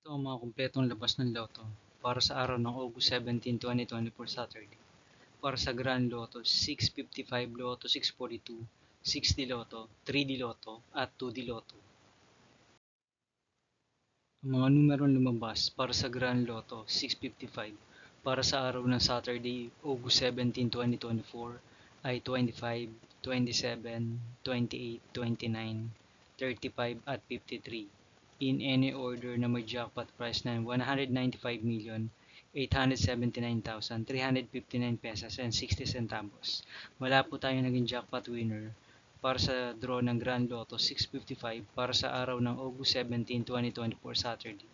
Ito ang mga kumpletong labas ng Lotto para sa araw ng August 17, 2024 Saturday. Para sa Grand Lotto, 655 Lotto, 642, 6D Lotto, 3D Lotto at 2D Lotto. Ang mga numerong lumabas para sa Grand Lotto 655 para sa araw ng Saturday, August 17, 2024 ay 25, 27, 28, 29, 35 at 53 in any order na may jackpot price na 195,879,359 pesos and 60 centavos. Wala po tayong naging jackpot winner para sa draw ng Grand Lotto 655 para sa araw ng August 17, 2024 Saturday.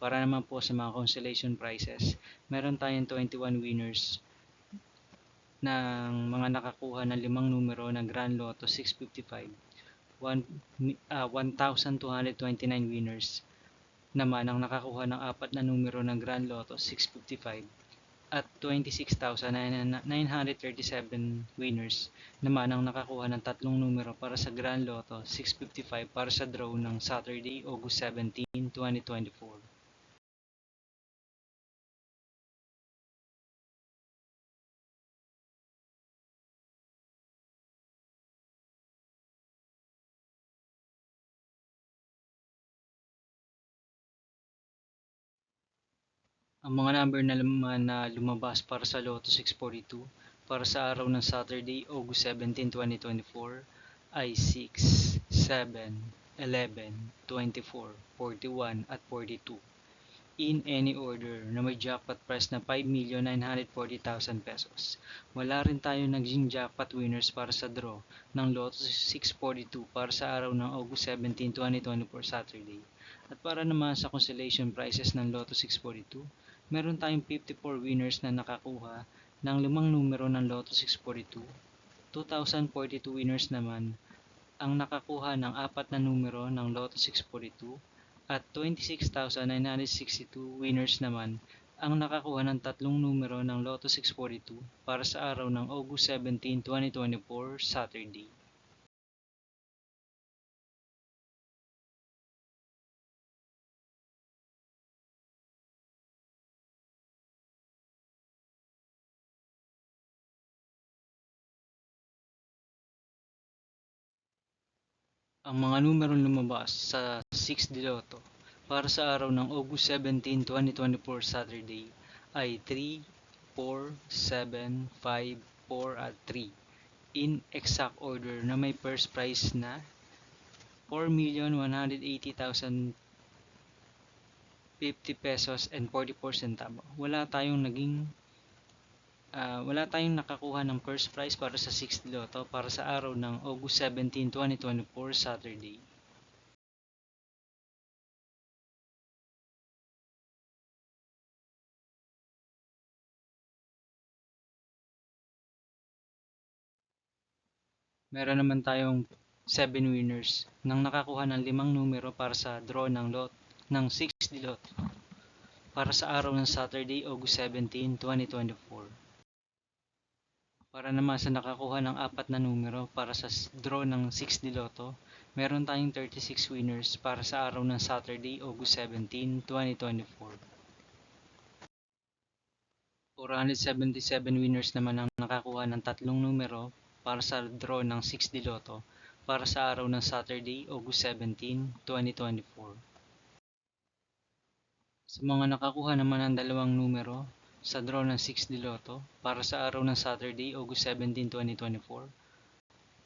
Para naman po sa mga consolation prizes, meron tayong 21 winners ng mga nakakuha ng limang numero ng Grand Lotto 655. 1,229 winners naman ang nakakuha ng apat na numero ng Grand Lotto 655 at 26,937 winners naman ang nakakuha ng tatlong numero para sa Grand Lotto 655 para sa draw ng Saturday, August 17, 2024. Ang mga number na lumabas para sa Lotto 642 para sa araw ng Saturday, August 17, 2024 ay 6, 7, 11, 24, 41 at 42 in any order na may jackpot price na 5,940,000 pesos. Wala rin tayo naging jackpot winners para sa draw ng Lotto 642 para sa araw ng August 17, 2024 Saturday. At para naman sa consolation prizes ng Lotto 642, meron tayong 54 winners na nakakuha ng limang numero ng Lotto 642. 2,042 winners naman ang nakakuha ng apat na numero ng Lotto 642 at 26,962 winners naman ang nakakuha ng tatlong numero ng Lotto 642 para sa araw ng August 17, 2024 Saturday. Ang mga numerong lumabas sa 6D Lotto para sa araw ng August 17, 2024 Saturday ay 3, 4, 7, 5, 4 at 3 in exact order na may first prize na 4,180,050 pesos and 44 centavo. Wala tayong nakakuha ng first prize para sa 6th Lotto para sa araw ng August 17, 2024 Saturday. Meron naman tayong 7 winners nang nakakuha ng limang numero para sa draw ng 6th Lotto para sa araw ng Saturday, August 17, 2024. Para naman sa nakakuha ng apat na numero para sa draw ng 6D Lotto, meron tayong 36 winners para sa araw ng Saturday, August 17, 2024. 477 winners naman ang nakakuha ng tatlong numero para sa draw ng 6D Lotto para sa araw ng Saturday, August 17, 2024. Sa mga nakakuha naman ng dalawang numero sa draw ng 6D Lotto para sa araw ng Saturday, August 17, 2024,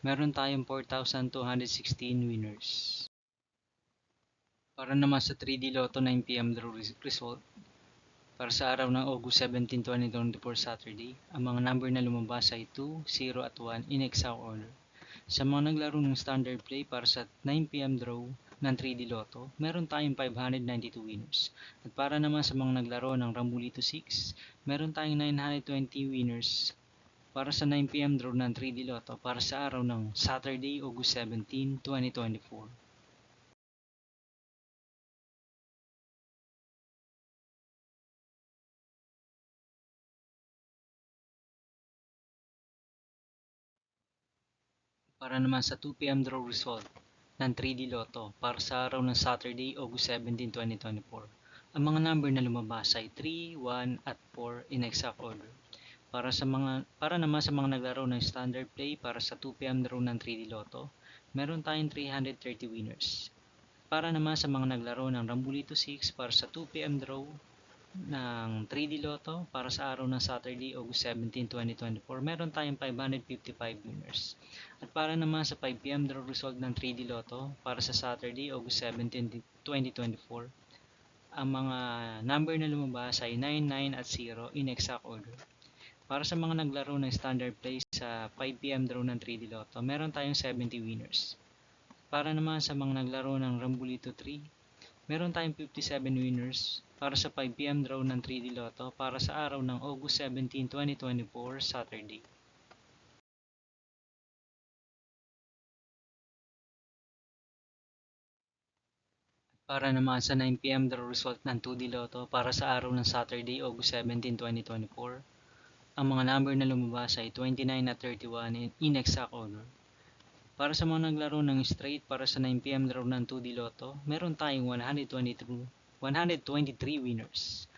meron tayong 4,216 winners. Para naman sa 3D Lotto 9pm draw result, para sa araw ng August 17, 2024 Saturday, ang mga number na lumabas ay 2, 0 at 1 in exact order. Sa mga naglaro ng standard play para sa 9pm draw ng 3D Lotto, meron tayong 592 winners. At para naman sa mga naglaro ng Rambulito 6, meron tayong 920 winners para sa 9pm draw ng 3D Lotto para sa araw ng Saturday, August 17, 2024. Para naman sa 2pm draw result ng 3D Lotto para sa araw ng Saturday, August 17, 2024. Ang mga number na lumabas ay 3, 1 at 4 in exact order. Para naman sa mga naglaro ng standard play para sa 2pm draw ng 3D Lotto, meron tayong 330 winners. Para naman sa mga naglaro ng Rambulito 6 para sa 2pm draw ng 3D Lotto para sa araw ng Saturday, August 17, 2024, meron tayong 555 winners. At para naman sa 5pm draw result ng 3D Lotto para sa Saturday, August 17, 2024, ang mga number na lumabas ay 9, 9 at 0 in exact order. Para sa mga naglaro ng standard play sa 5pm draw ng 3D Lotto, meron tayong 70 winners. Para naman sa mga naglaro ng Rambulito 3, meron tayong 57 winners para sa 5pm draw ng 3D Lotto para sa araw ng August 17, 2024, Saturday. Para naman sa 9pm draw result ng 2D Lotto para sa araw ng Saturday, August 17, 2024, ang mga number na lumabas ay 29 at 31 in exact order. Para sa mga naglaro ng straight para sa 9pm draw ng 2D Lotto, meron tayong 123 winners.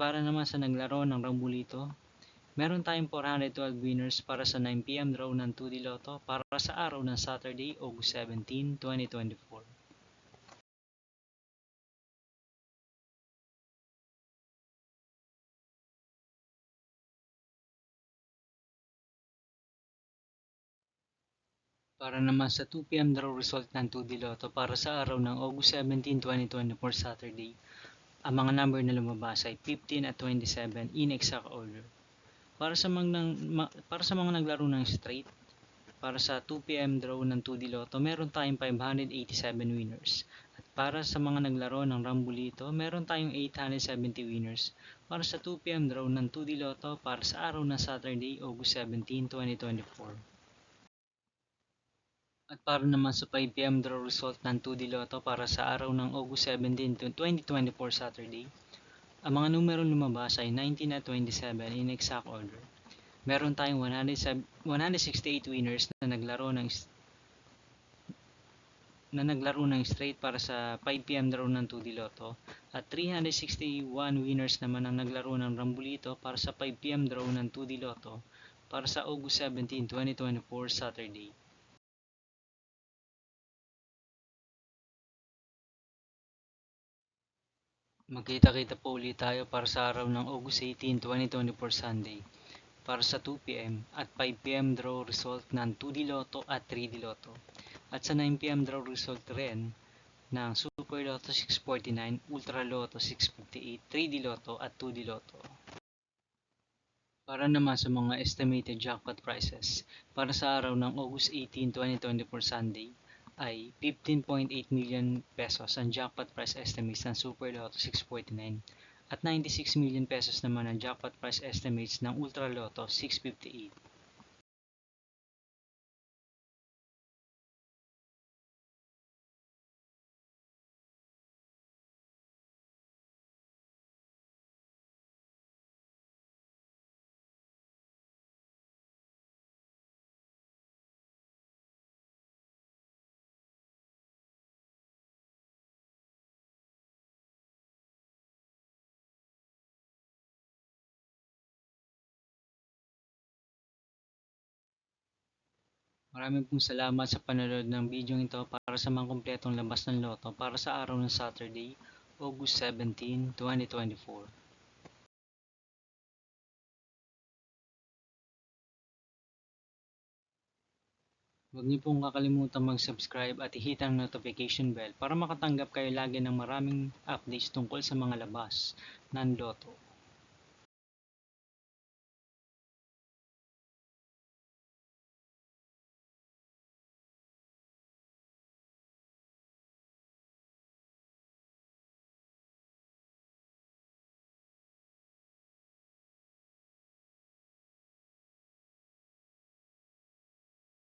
Para naman sa naglaro ng Rambulito, meron tayong 412 winners para sa 9pm draw ng 2D Lotto para sa araw ng Saturday, August 17, 2024. Para naman sa 2pm draw result ng 2D Lotto para sa araw ng August 17, 2024, Saturday, ang mga number na lumabas ay 15 at 27 in exact order. Para sa mga naglaro ng straight, para sa 2pm draw ng 2D Lotto, meron tayong 587 winners. At para sa mga naglaro ng Rambulito, meron tayong 870 winners para sa 2pm draw ng 2D Lotto para sa araw ng Saturday, August 17, 2024. At para naman sa 5pm draw result ng 2D Lotto para sa araw ng August 17, 2024, Saturday, ang mga numerong lumabas ay 19 at 27 in exact order. Meron tayong 168 winners na naglaro ng straight para sa 5pm draw ng 2D Lotto at 361 winners naman ang naglaro ng Rambulito para sa 5pm draw ng 2D Lotto para sa August 17, 2024, Saturday. Magkita-kita po ulit tayo para sa araw ng August 18, 2024, Sunday para sa 2pm at 5pm draw result ng 2D Lotto at 3D Lotto at sa 9pm draw result rin ng Super Lotto 649, Ultra Lotto 658, 3D Lotto at 2D Lotto. Para naman sa mga estimated jackpot prices para sa araw ng August 18, 2024, Sunday ay 15.8 million pesos ang jackpot price estimates ng Super Lotto 649 at 96 million pesos naman ang jackpot price estimates ng Ultra Lotto 658. Maraming pong salamat sa panonood ng video ito para sa mga kumpletong labas ng loto para sa araw ng Saturday, August 17, 2024. Huwag niyo pong kakalimutan mag-subscribe at i-hit ang notification bell para makatanggap kayo lagi ng maraming updates tungkol sa mga labas ng loto.